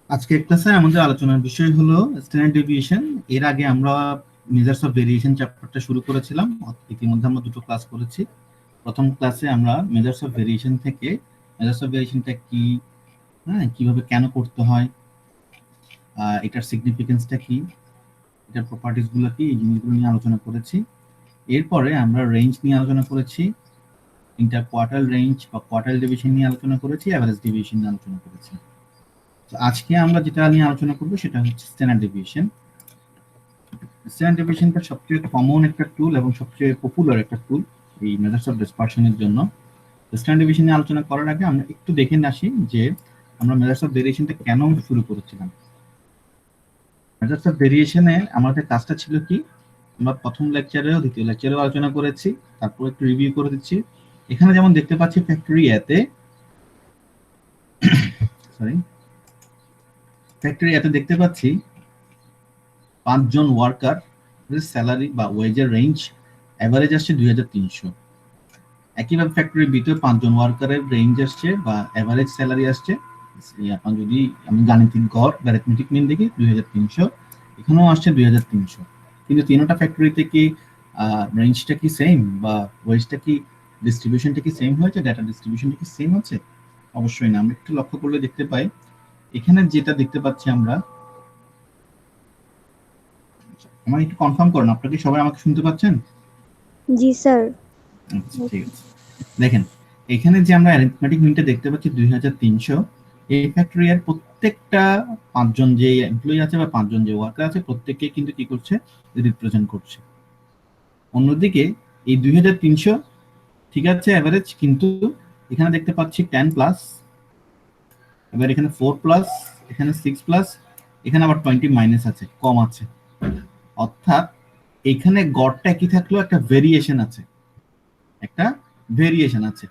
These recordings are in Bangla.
আজকের ক্লাসে আমাদের আলোচনার বিষয় হলো স্ট্যান্ডার্ড ডেভিয়েশন। এর আগে আমরা মেজার্স অফ ভেরিয়েশন চ্যাপ্টারটা শুরু করেছিলাম। ইতিমধ্যে আমরা দুটো ক্লাস করেছি। প্রথম ক্লাসে আমরা মেজার্স অফ ভেরিয়েশন থেকে মেজার্স অফ ভেরিয়েশনটা কি, কিভাবে কেন করতে হয়, এটার সিগনিফিকেন্সটা কি, এটার প্রপার্টিস গুলো কি, এই জিনিসগুলো নিয়ে আলোচনা করেছি। এরপরে আমরা রেঞ্জ নিয়ে আলোচনা করেছি, ইন্টার কোয়ার্টাইল রেঞ্জ বা কোয়ার্টাইল ডিভিশন নিয়ে আলোচনা করেছি, অ্যাভারেজ ডিভিশন নিয়ে আলোচনা করেছি। আজকে আমরা যেটা নিয়ে আলোচনা করবো সেটা হচ্ছে স্ট্যান্ডার্ড ডেভিয়েশন। স্ট্যান্ডার্ড ডেভিয়েশনটা সবচেয়ে কমন একটা টুল এবং সবচেয়ে পপুলার একটা টুল এই মেজার্স অফ ডিসপারশনের জন্য। স্ট্যান্ডার্ড ডেভিয়েশন নিয়ে আলোচনা করার আগে আমরা একটু দেখে আসি যে আমরা মেজার্স অফ ভেরিয়েশনটা কেন শুরু করেছিলাম। মেজার্স অফ ভেরিয়েশনে আমাদের কাজটা ছিল কি, আমরা প্রথম লেকচারেও দ্বিতীয় লেকচারেও আলোচনা করেছি, তারপর একটু রিভিউ করে দিচ্ছি। এখানে যেমন দেখতে পাচ্ছি ফ্যাক্টরি এতে দেখতে পাচ্ছি 5 জন ওয়ার্কার স্যালারি বা ওয়েজের রেঞ্জ এভারেজ আসছে 2300। একইভাবে ফ্যাক্টরি বিতে 5 জন ওয়ার্কারের রেঞ্জ আসছে বা এভারেজ স্যালারি আসছে, আপনার যদি আমি গাণিতিক গড় বা অ্যারিথমেটিক মিন দেখি 2300, এখানেও আসছে 2300। কিন্তু তিনটা ফ্যাক্টরিতে কি রেঞ্জটা কি সেম বা ওয়েজটা কি ডিস্ট্রিবিউশনটা কি সেম হয়েছে, ডাটা ডিস্ট্রিবিউশনটা কি সেম হচ্ছে? অবশ্যই না। আমরা একটু লক্ষ্য করলে দেখতে পাই, এখানে যেটা দেখতে পাচ্ছি আমরা, আমার একটু কনফার্ম করুন, আপনারা কি সবাই আমাকে শুনতে পাচ্ছেন? জি স্যার। আচ্ছা, ঠিক আছে। দেখেন এখানে যে আমরা অ্যারিথমেটিক মিনটা দেখতে পাচ্ছি 2300, এই ফ্যাক্টরিয়ার প্রত্যেকটা 5 জন যে এমপ্লয়ি আছে বা 5 জন যে ওয়ার্কার আছে প্রত্যেককে কিন্তু কি করছে, রিপ্রেজেন্ট করছে। অন্যদিকে এই 2300 ঠিক আছে এভারেজ, কিন্তু এখানে দেখতে পাচ্ছি 10 প্লাস, এবার এখানে 4 প্লাস, এখানে 6 প্লাস, এখানে আবার 20 মাইনাস আছে, কম আছে। অর্থাৎ এখানে গড়টা কি থাকলেও একটা ভেরিয়েশন আছে, একটা ভেরিয়েশন আছে।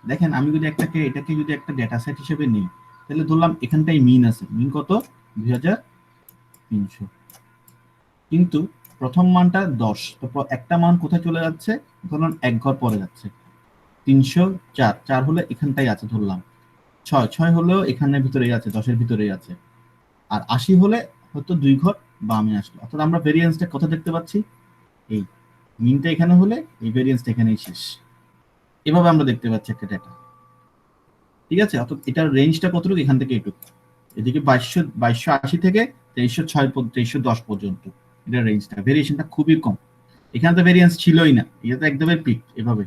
দেখেন আমি যদি এটাকে যদি একটা ডেটা সেট হিসেবে নিই, তাহলে ধরলাম এখানটাই মিন আছে, মিন কত 2300, কিন্তু প্রথম মানটা 10, তারপর একটা মান কোথায় চলে যাচ্ছে, ধরুন এক ঘর পরে যাচ্ছে, 304, 4 হলে এখানটাই আছে ধরলাম, 6 হলেও এখানের ভিতরেই আছে, 10-এর ভিতরেই আছে, আর 80 হলে হয়তো 2 ঘর বামে আসলো। অর্থাৎ আমরা ভেরিয়েন্সটা কোথায় দেখতে পাচ্ছি, এই মিনটা এখানে হলে এই ভেরিয়েন্সটা এখানেই শেষ। এভাবে আমরা দেখতে পাচ্ছি একটা ডেটা, ঠিক আছে। অর্থাৎ এটার রেঞ্জটা কতটুকু, এখান থেকে এটুকু, এদিকে 2280 থেকে 2310 পর্যন্ত এটার রেঞ্জটা, ভেরিয়েশনটা খুবই কম। এখানে তো ভেরিয়েন্স ছিলই না, এটা তো একদমই পিক এভাবে,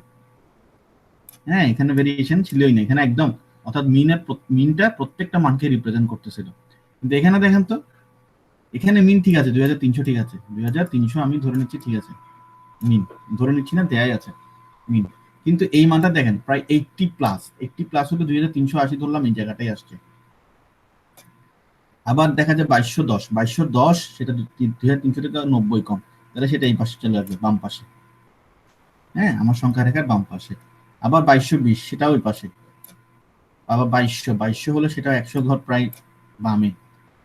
এখানে ভেরিয়েশন ছিলই না, এখানে একদম, অর্থাৎ মিনটা প্রত্যেকটা মানকে রিপ্রেজেন্ট করতেছিল। কিন্তু এখানে দেখেন তো, এখানে মিন ঠিক আছে 2300, ঠিক আছে 2300 আমি ধরে নিচ্ছি, ঠিক আছে মিন ধরে নিচ্ছি না, দেয়াই আছে মিন, কিন্তু এই মানটা দেখেন প্রায় 80 প্লাস, 80 প্লাস হলে 2380 ধরলাম, এই জায়গাটাই আসছে। আবার দেখা যায় 2210, সেটা 2300 থেকে 90 কম, তাহলে সেটা এই পাশে চলে আসবে, বাম পাশে, আমার সংখ্যা রেখার বাম পাশে। আবার 2220, সেটাও ওই পাশে। আবার 2200 হলে সেটা 100 ঘর প্রায় বামে।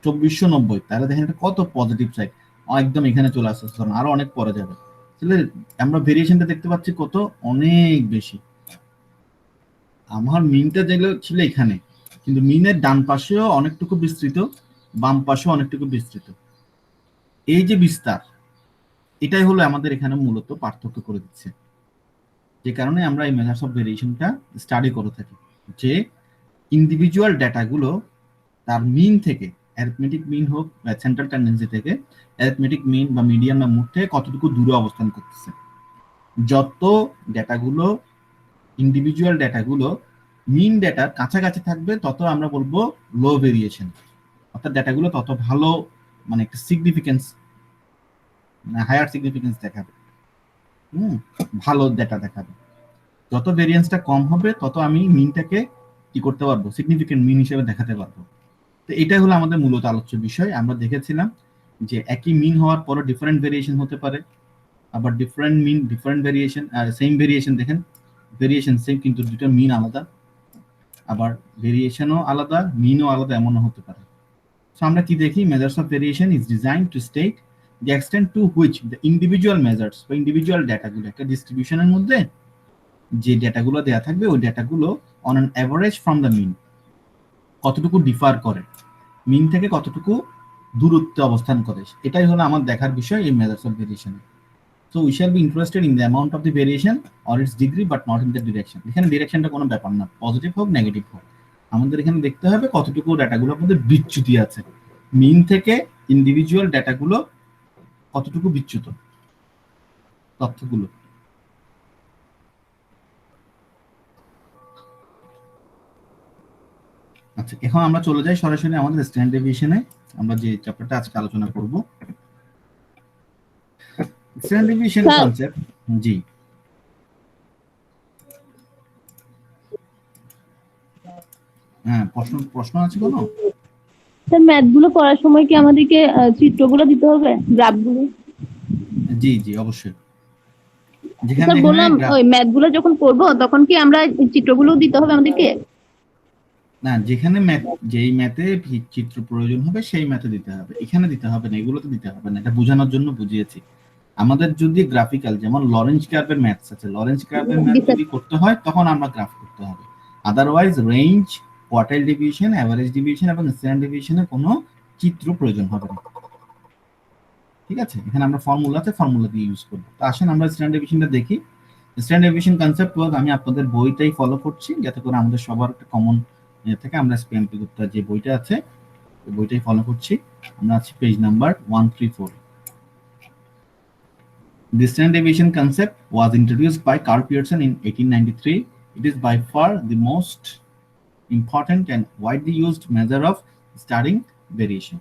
2490, তাহলে দেখেন এটা কত পজিটিভ সাইড, একদম এখানে চলে আসছে, আরো অনেক পরে যাবে। তাহলে আমরা ভেরিয়েশনটা দেখতে পাচ্ছি কত, অনেক বেশি। আমার মিনটা যেগুলো ছিল এখানে, কিন্তু মিনের ডান পাশেও অনেকটুকু বিস্তৃত, বাম পাশেও অনেকটুকু বিস্তৃত। এই যে বিস্তার, এটাই হলো আমাদের এখানে মূলত পার্থক্য করে দিচ্ছে, যে কারণে আমরা এই মেজার্স অফ ভেরিয়েশনটা স্টাডি করে থাকি, যে ইন্ডিভিজুয়াল ডাটাগুলো তার মিন থেকে, অ্যারিথমেটিক মিন হোক বা সেন্ট্রাল টেন্ডেন্সি থেকে, অ্যারিথমেটিক মিন বা মিডিয়ান বা মুড থেকে কতটুকু দূরে অবস্থান করতেছে। যত ডাটাগুলো, ইন্ডিভিজুয়াল ডাটাগুলো মিন ডাটার কাছাকাছি থাকবে, তত আমরা বলবো লো ভেরিয়েশন, অর্থাৎ ডাটাগুলো তত ভালো, মানে একটা সিগনিফিকেন্স, হায়ার সিগনিফিকেন্স দেখাবে, ভালো ডাটা দেখাবে। যত ভেরিয়েন্সটা কম হবে, তত আমি মিনটাকে কি করতে পারবো, সিগনিফিকেন্ট মিন হিসেবে দেখাতে পারবো। তো এটাই হলো আমাদের মূলত আলোচ্য বিষয়। আমরা দেখেছিলাম যে একই মিন হওয়ার পরও ডিফারেন্ট ভেরিয়েশন হতে পারে, আবার ডিফারেন্ট মিন ডিফারেন্ট ভেরিয়েশন, আর সেম ভেরিয়েশন, দেখেন ভেরিয়েশন সেম কিন্তু দুটো মিন আলাদা, আবার ভেরিয়েশনও আলাদা, মিনও আলাদা, এমনও হতে পারে। সো আমরা কি দেখি, measures of variation is designed two state the extent to which the individual measures বা ইন্ডিভিজুয়াল ডাটাগুলো একটা ডিস্ট্রিবিউশনের মধ্যে যে ডাটাগুলো দেয়া থাকবে, ওই ডাটাগুলো on an average from the mean কতটুকু ডিফার করে, মিন থেকে কতটুকু দূরত্বে অবস্থান করে, এটাই হলো আমার দেখার বিষয় এই measures of variation. So we shall be interested in the amount of the variation or it's degree but not in the direction. এখানে ডিরেকশনটা কোনো ব্যাপার না, পজিটিভ হোক নেগেটিভ হোক, আমাদের এখানে দেখতে হবে কতটুকু ডাটাগুলোর মধ্যে বিচ্যুতি আছে, মিন থেকে ইন্ডিভিজুয়াল ডাটাগুলো কতটুকু বিচ্যুত তথ্যগুলো। আচ্ছা, এখন আমরা চলে যাই সরাসরি আমাদের স্ট্যান্ডার্ড ডেভিয়েশনে, আমরা যে চ্যাপ্টারটা আজকে আলোচনা করব স্ট্যান্ডার্ড ডেভিয়েশন স্যার কনসেপ্ট। জি হ্যাঁ, প্রশ্ন আছে কোনো? স্যার ম্যাথ গুলো করার সময় কি আমাদেরকে চিত্রগুলো দিতে হবে, গ্রাফগুলো? জি জি অবশ্যই। যেখানে স্যার যেখানে বললাম ওই ম্যাথ গুলো যখন করব তখন কি আমরা চিত্রগুলো দিতে হবে আমাদেরকে? না, যেখানে যেই ম্যাথে চিত্র প্রয়োজন হবে সেই ম্যাথে দিতে হবে, এখানে দিতে হবে না, এগুলোতে দিতে হবে না, এটা বোঝানোর জন্য বুঝিয়েছি। আমাদের যদি গ্রাফিক্যাল যেমন লরেঞ্জ কার্ভের ম্যাথস আছে, লরেঞ্জ কার্ভের ম্যাথ যদি করতে হয় তখন আমরা গ্রাফ করতে হবে। Otherwise range, quartile division, average division এবং স্ট্যান্ডার্ড ডিভিশনে কোনো চিত্র প্রয়োজন হবে না। ঠিক আছে, এখানে আমরা ফর্মুলা দিয়ে ইউজ করব। তো আসেন আমরা স্ট্যান্ডার্ড ডিভিশনটা দেখি। স্ট্যান্ডার্ড ডিভিশন কনসেপ্ট ওয়ার্ক আমি আপনাদের বইটাই ফলো করছি, যাতে করে আমাদের সবার একটা কমন থেকে আমরা এসপিএমপি গুপ্তার যে বইটা আছে ওই বইটাই ফলো করছি। আমরা আছি page number 134। The standard deviation concept was introduced by Carl Pearson in 1893. It is by far the most important and widely used measure of studying variation.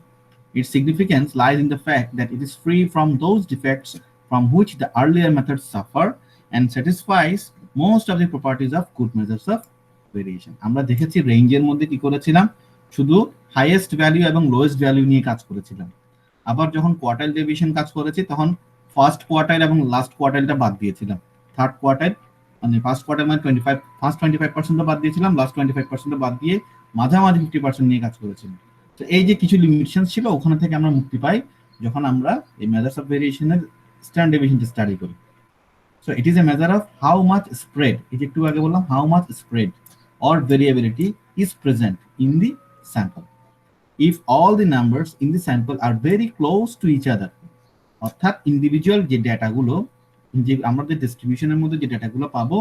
Its significance lies in the fact that it is free from those defects from which the earlier methods suffer and satisfies most of the properties of good measures of variation. আমরা দেখেছি রেঞ্জের মধ্যে কি করেছিলাম, শুধু হাইয়েস্ট ভ্যালু এবং লোয়েস্ট ভ্যালু নিয়ে কাজ করেছিলাম। আবার যখন কোয়ার্টাইল ডেভিয়েশন কাজ করেছি তখন ফার্স্ট কোয়ার্টাইল এবং লাস্ট কোয়ার্টাইলটা বাদ দিয়েছিলাম। থার্ড কোয়ার্টাইল মানে ফার্স্ট কোয়ার্টাইল মানে 25% বাদ দিয়েছিলাম, লাস্ট 25% বাদ দিয়ে মাঝামাঝি 50% নিয়ে কাজ করেছিলাম। তো এই যে কিছু লিমিটেশন ছিল ওখানে থেকে আমরা মুক্তি পাই যখন আমরা এই মেজার্স অফ ভেরিয়েশনের স্ট্যান্ডার্ড ডেভিয়েশনটা স্টাডি করি। So it is a measure of how much spread, এই যে একটু আগে বললাম how much spread or variability is present in the sample if all the numbers in the sample are very close to each other। অর্থাৎ ইন্ডিভিজুয়াল যে ডেটাগুলো, যে আমরা যে ডিস্ট্রিবিউশনের মধ্যে যে ডেটাগুলো পাবো,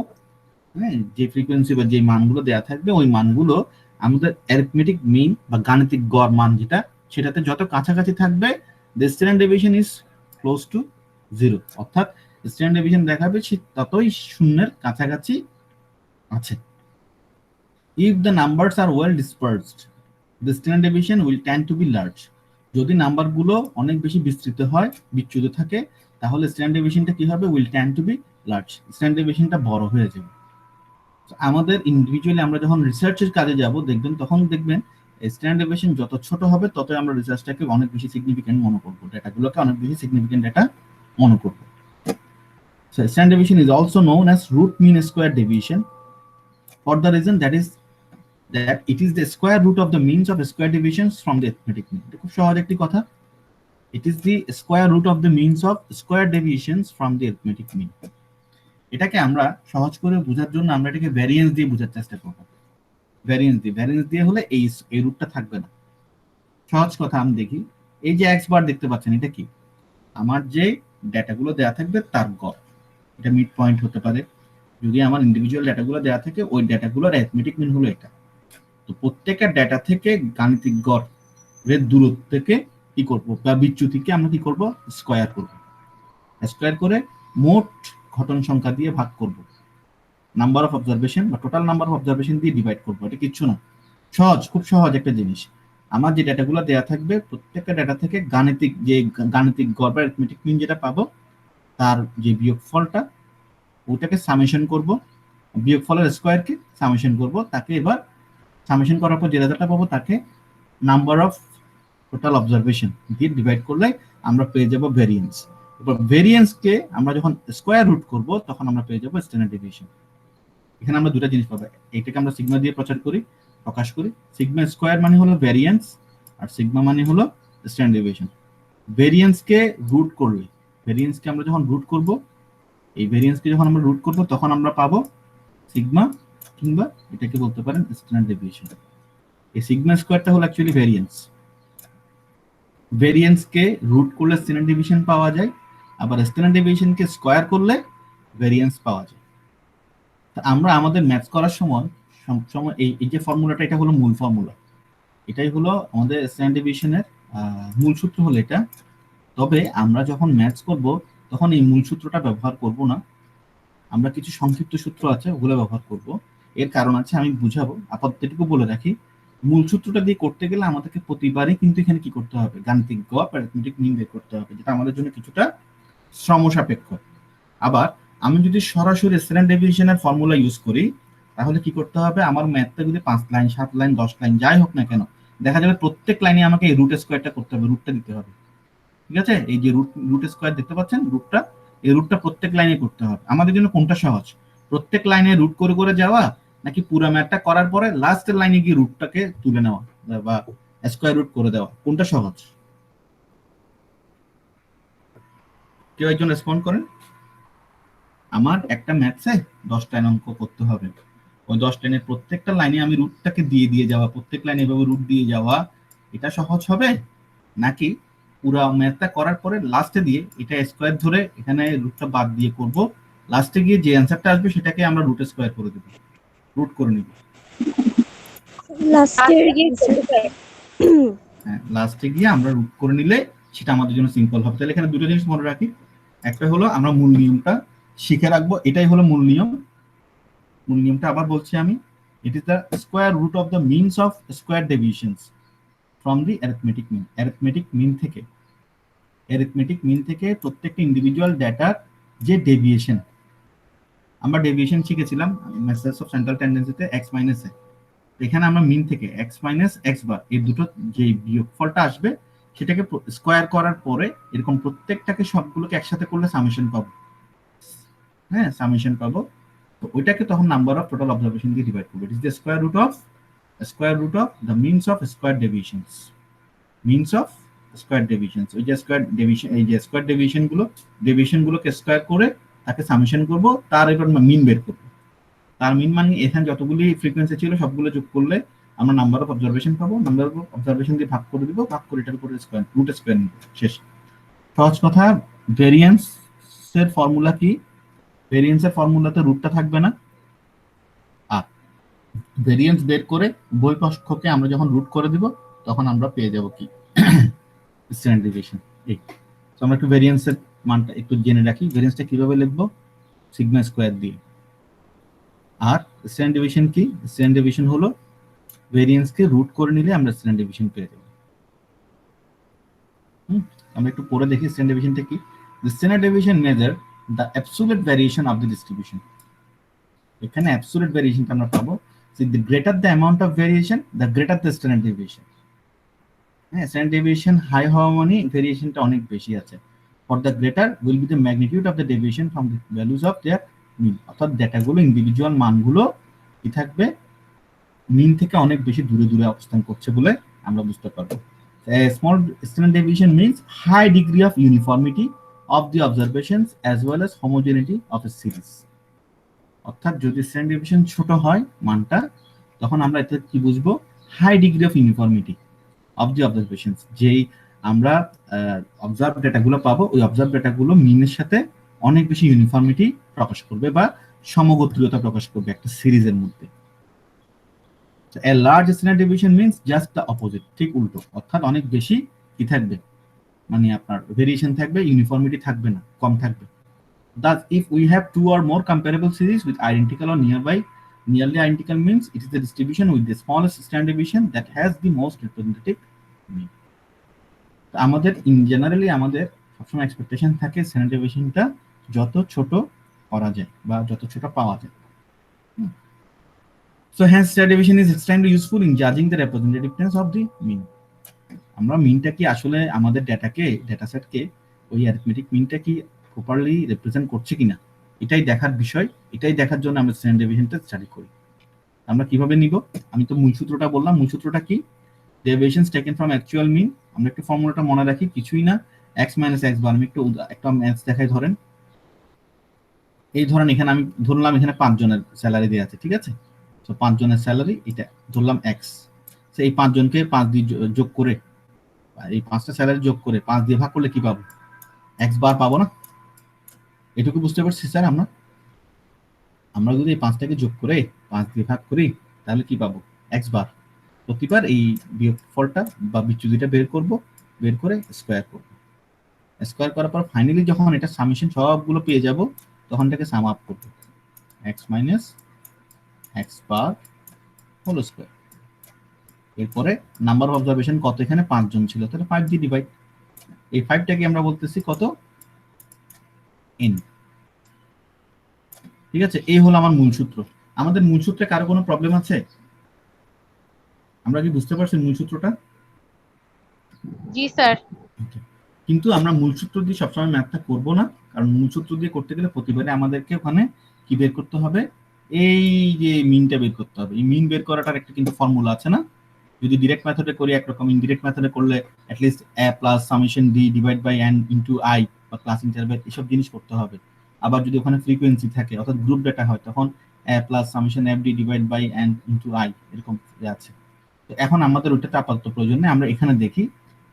হ্যাঁ, যে ফ্রিকোয়েন্সি বা যে মানগুলো দেয়া থাকবে ওই মানগুলো আমাদের অ্যারিথমেটিক মিন বা গাণিতিক গড় মান যেটা, সেটাতে যত কাছাকাছি থাকবে the standard deviation is close to 0, অর্থাৎ স্ট্যান্ডার্ড ডেভিয়েশন দেখাবে সে ততই শূন্যের কাছাকাছি আছে। If the numbers are well dispersed, the standard deviation will tend to be large. যদি নাম্বারগুলো অনেক বেশি বিস্তৃত হয়, বিচ্যুত থাকে, তাহলে স্ট্যান্ডার্ড ডেভিয়েশনটা কি হবে, will tend to be large, standard ডেভিয়েশনটা বড় হয়ে যাবে। আমাদের ইন্ডিভিজুয়ালি আমরা যখন রিসার্চের কাজে যাব দেখবেন, তখন দেখবেন স্ট্যান্ডার্ড ডেভিয়েশন যত ছোট হবে ততই আমরা রিসার্চটাকে অনেক বেশি সিগনিফিকেন্ট মনে করব, ডেটাগুলোকে অনেক বেশি সিগনিফিকেন্ট ডেটা মনে করব। So standard deviation is also known as root mean square deviation for the reason that it is the square root of the means of square deviations from the arithmetic mean. খুব সহজ একটি কথা, it is the square root of the means of square deviations from the arithmetic mean। এটাকে আমরা সহজ করে বোঝার জন্য আমরা এটাকে ভ্যারিয়েন্স দিয়ে বোঝার চেষ্টা করব। ভ্যারিয়েন্স দিয়ে হলে এই রুটটা থাকবে না। সহজ কথা আমি দেখি, এই যে x বার দেখতে পাচ্ছেন এটা কি, আমার যে ডেটাগুলো দেয়া থাকবে তার গড়, এটা মিড পয়েন্ট হতে পারে। যদি আমার ইন্ডিভিজুয়াল ডেটাগুলো দেয়া থাকে ওই ডেটাগুলোর অ্যারিথমেটিক মিন হলো এটা। তো প্রত্যেকটা ডেটা থেকে গাণিতিক গড়ের দূরত্ব থেকে কি করব, বা বিচ্যুতিকে আমরা কি করব, স্কয়ার করব। স্কয়ার করে মোট ঘটন সংখ্যা দিয়ে ভাগ করব, নাম্বার অফ অবজারভেশন বা টোটাল নাম্বার অফ অবজারভেশন দিয়ে ডিভাইড করব। এটা কিচ্ছু না, সহজ, খুব সহজ একটা জিনিস। আমার যে ডেটাগুলো দেয়া থাকবে প্রত্যেকটা ডেটা থেকে গাণিতিক গড় বা অ্যারিথমেটিক মিন যেটা পাবো তার যে বিয়োগফলটা ওটাকে সামেশন করব, বিয়োগফলের স্কয়ারকে সামেশন করব, তাকে এবার সামেশন করার পর যে রেজাল্টটা পাবো তাকে নাম্বার অফ টোটাল অবজারভেশন দিয়ে ডিভাইড করলে আমরা পেয়ে যাব ভেরিয়েন্স। এবার ভেরিয়েন্সকে আমরা যখন স্কয়ার রুট করব তখন আমরা পেয়ে যাব স্ট্যান্ডার্ড ডেভিয়েশন। এখানে আমরা দুটো জিনিস পাবো, এটাকে আমরা সিগমা দিয়ে প্রকাশ করি। সিগমা স্কয়ার মানে হলো ভেরিয়েন্স আর সিগমা মানে হলো স্ট্যান্ডার্ড ডেভিয়েশন। ভেরিয়েন্সকে রুট করলে, ভেরিয়েন্সকে আমরা যখন রুট করব, এই ভেরিয়েন্সকে যখন আমরা রুট করব তখন আমরা পাবো সিগমা, কিংবা এটাকে বলতে পারেন স্ট্যান্ডার্ড ডেভিয়েশন। এই সিগমা স্কয়ারটা হলো অ্যাকচুয়ালি ভেরিয়েন্স, ভেরিয়েন্সকে রুট করলে স্ট্যান্ডার্ড ডেভিয়েশন পাওয়া যায়, আবার স্ট্যান্ডার্ড ডেভিয়েশনকে স্কোয়ার করলে ভেরিয়েন্স পাওয়া যায়। তা আমরা আমাদের ম্যাথস করার সময় সময় এই যে ফর্মুলাটা, এটা হলো মূল ফর্মুলা, এটাই হলো আমাদের স্ট্যান্ডার্ড ডেভিয়েশনের মূল সূত্র হলো এটা। তবে আমরা যখন ম্যাথস করব তখন এই মূল সূত্রটা ব্যবহার করব না, আমরা কিছু সংক্ষিপ্ত সূত্র আছে ওগুলো ব্যবহার করব। এর কারণ আছে, আমি বুঝাবো। আপাতত এটুকু বলে রাখি, মূল সূত্রটা দিয়ে করতে গেলে আমাদেরকে প্রতিবারই কিন্তু এখানে কি করতে হবে, গাণিতিক গড় অ্যারিথমেটিক মিন বের করতে হবে, যেটা আমাদের জন্য কিছুটা শ্রম সাপেক্ষ। আবার আমি যদি সরাসরি স্ট্যান্ডার্ড ডেভিয়েশনের ফর্মুলা ইউজ করি, তাহলে কি করতে হবে, আমার ম্যাথটা যদি 5 লাইন 7 লাইন 10 লাইন যাই হোক না কেন, দেখা যাবে প্রত্যেক লাইনে আমাকে এই রুট স্কোয়ারটা করতে হবে, রুটটা দিতে হবে। ঠিক আছে, এই যে রুট স্কোয়ার দেখতে পাচ্ছেন, রুটটা, এই রুটটা প্রত্যেক লাইনে করতে হবে। আমাদের জন্য কোনটা সহজ, প্রত্যেক লাইনে রুট করে করে যাওয়া, নাকি পুরো ম্যাথটা করার পরে লাস্টের লাইনে গিয়ে রুটটাকে তুলে নেওয়া বা স্কোয়ার রুট করে দেওয়া, কোনটা সহজ? কেউ একজন রেসপন্ড করেন। আমার একটা ম্যাথসে 10 লাইন অঙ্ক করতে হবে, ওই 10 লাইনের প্রত্যেকটা লাইনে আমি রুটটাকে দিয়ে দিয়ে যাওয়া, প্রত্যেক লাইনে এভাবে রুট দিয়ে যাওয়া, এটা সহজ হবে, নাকি পুরো ম্যাথটা করার পরে লাস্টে দিয়ে এটা স্কোয়ার ধরে এখানে রুটটা বাদ দিয়ে করব, লাস্টে গিয়ে যে অ্যানসারটা আসবে সেটাকে আমরা রুট স্কোয়ার করে দেব, রুট করে নিব? হ্যাঁ, লাস্টে গিয়ে আমরা রুট করে নিলে সেটা আমাদের জন্য সিম্পল হবে। তাহলে এখানে দুটো জিনিস মনে রাখি, একটা হলো আমরা মূল নিয়মটা শিখে রাখবো, এটাই হলো মূল নিয়ম। মূল নিয়মটা আবার বলছি আমি, it is the square root of the means of square deviations from the arithmetic mean. Arithmetic mean থেকে প্রত্যেকটা ইন্ডিভিজুয়াল ডেটার যে ডেভিয়েশন, আমরা ডেভিয়েশন শিখেছিলাম মেথডস অফ সেন্ট্রাল টেন্ডেন্সিতে x মাইনাস এ, এখানে আমরা মিন থেকে x মাইনাস x বার এই দুটো যে বিয়োগফলটা আসবে সেটাকে স্কোয়ার করার পরে এরকম প্রত্যেকটাকে সবগুলোকে একসাথে করলে সামেশন পাবো। হ্যাঁ, সামেশন পাবো। তো ওইটাকে তখন নাম্বার অফ টোটাল অবজারভেশন দিয়ে ডিভাইড করবো। It is the square root of the means of square deviations, means of square deviations. ওই যে স্কোয়ার ডেভিয়েশন, এই যে স্কোয়ার ডেভিয়েশনগুলোকে স্কোয়ার করে তাকে সামেশন করব, তার এবার মিন বের করব। তার মিন মানে এখানে যতগুলি ফ্রিকোয়েন্সি ছিল সবগুলো যোগ করলে আমরা নাম্বার অফ অবজারভেশন পাবো, নাম্বার অফ অবজারভেশন দিয়ে ভাগ করে দিব, ভাগ করে এটার উপরে স্কোয়ার রুট স্কোয়ার নিব, শেষ। সহজ কথা। ভেরিয়েন্সের ফর্মুলা কি? ভেরিয়েন্সের ফর্মুলাতে রুটটা থাকবে না, আর ভেরিয়েন্স বের করে উভয় পক্ষকে আমরা যখন রুট করে দিব তখন আমরা পেয়ে যাব কি, স্ট্যান্ডার্ড ডেভিয়েশন। এই তো আমরা একটু ভেরিয়েন্সের মানটা একটু জেনে রাখি। ভেরিয়েন্সটা কিভাবে লিখবো, সিগমা স্কোয়ার দিয়ে। আর স্ট্যান্ডার্ড ডেভিয়েশন কি? স্ট্যান্ডার্ড ডেভিয়েশন হলো ভেরিয়েন্সকে রুট করে নিলে আমরা স্ট্যান্ডার্ড ডেভিয়েশন পেয়ে যাব। আমরা একটু পরে দেখি স্ট্যান্ডার্ড ডেভিয়েশনটা কি। The standard deviation measure the absolute variation of the distribution. এখানে absolute variation আমরা পাবো, the greater the amount of variation, the greater the standard deviation. হ্যাঁ, স্ট্যান্ডার্ড ডেভিয়েশন হাই হওয়া মানে ভেরিয়েশনটা অনেক বেশি আছে। For the greater will be the magnitude of the deviation from the values of their mean. অর্থাৎ ডেটাগুলো, ইন্ডিভিজুয়াল মানগুলো কি থাকবে, মিন থেকে অনেক বেশি দূরে দূরে অবস্থান করছে বলে আমরা বুঝতে পারবো। A small standard deviation means high degree of uniformity of the observations as well as homogeneity of a series. অর্থাৎ যদি স্ট্যান্ডার্ড ডেভিয়েশন ছোট হয় মানটা, তখন আমরা এতে কি বুঝবো, high degree of uniformity of the observations. যেই আমরা অবজার্ভ ডেটাগুলো পাবো, ওই অবজার্ভ ডেটাগুলো মিনের সাথে অনেক বেশি ইউনিফর্মিটি প্রকাশ করবে বা সমগোত্রীয়তা প্রকাশ করবে একটা সিরিজের মধ্যে। A large standard deviation means just the opposite, ঠিক উল্টো, অর্থাৎ অনেক বেশি কি থাকবে, মানে আপনার ভেরিয়েশন থাকবে, ইউনিফর্মিটি থাকবে না, কম থাকবে। Thus, if we have two or more comparable series with identical or nearly identical means, it is the distribution with the smallest standard deviation that has the most representative mean. আমাদের জেনারেলি আমাদের সবসময় এক্সপেকটেশন থাকে স্ট্যান্ডার্ড ডেভিয়েশনটা যত ছোট করা যায় বা যত ছোট পাওয়া যায়। So hence standard deviation is extremely useful in judging the representativeness of the mean. আমরা মিনটা কি আসলে আমাদের ডেটা সেটকে ওই অ্যারিথমেটিক মিনটা কি প্রপারলি রিপ্রেজেন্ট করছে কিনা, এটাই দেখার বিষয়। এটাই দেখার জন্য আমরা স্ট্যান্ডার্ড ডেভিয়েশনটা স্টাডি করি। আমরা কিভাবে নিব, আমি তো মূল সূত্রটা বললাম। মূল সূত্রটা কি, ডেভিয়েশনস টেকেন ফ্রম অ্যাকচুয়াল মিন। আমরা একটু ফর্মুলাটা মনে রাখি, কিছুই না, x - x বার। আমি একটা ম্যাথস দেখাই। ধরেন এই ধরেন এখানে আমি ধরলাম এখানে 5 জনের স্যালারি দেওয়া আছে, ঠিক আছে। তো 5 জনের স্যালারি এটা ধরলাম x। এই 5 জনকে 5 দিয়ে যোগ করে আর এই 5টা স্যালারি যোগ করে 5 দিয়ে ভাগ করলে কি পাবো? x বার পাবো না? এটুকু বুঝতে পারছি স্যার আমরা? আমরা যদি এই 5টাকে যোগ করে 5 দিয়ে ভাগ করি তাহলে কি পাবো? x বার। প্রতিবার এই বিয়োগফলটা বা বিচ্যুতিটা বের করব, বের করে স্কয়ার করব। স্কয়ার করার পর ফাইনালি যখন এটা সামেশন সবগুলো পেয়ে যাব তখন এটাকে সাম আপ করব, x minus x bar whole square. এরপরে নাম্বার অফ অবজারভেশন কত, এখানে 5 জন ছিল, তাহলে 5 দিয়ে ডিভাইড। এই 5টাকে আমরা বলতেছি কত? n। ঠিক আছে, এই হলো আমার মূল সূত্র। আমাদের মূল সূত্রে কারো কোনো প্রবলেম আছে? আমরা কি বুঝতে পারছি মূল সূত্রটা? জি স্যার। কিন্তু আমরা মূল সূত্র দিয়ে সবসময় ম্যাথটা করব না, কারণ মূল সূত্র দিয়ে করতে গেলে প্রতিবারে আমাদেরকে ওখানে কি বের করতে হবে? এই যে মিনটা বের করতে হবে। এই মিন বের করাটার একটা কিন্তু ফর্মুলা আছে না? যদি ডিরেক্ট মেথডে করি একরকম, ইনডিরেক্ট মেথডে করলে at least a plus summation d divide by n into i বা ক্লাস ইন্টারভ্যাল এসব জিনিস করতে হবে। আবার যদি ওখানে ফ্রিকোয়েন্সি থাকে অর্থাৎ গ্রুপ ডেটা হয় তখন a plus summation f d divide by n into i এরকম আছে। তো এখন আমাদের ওটাতে আপাতত প্রয়োজন নেই, আমরা এখানে দেখি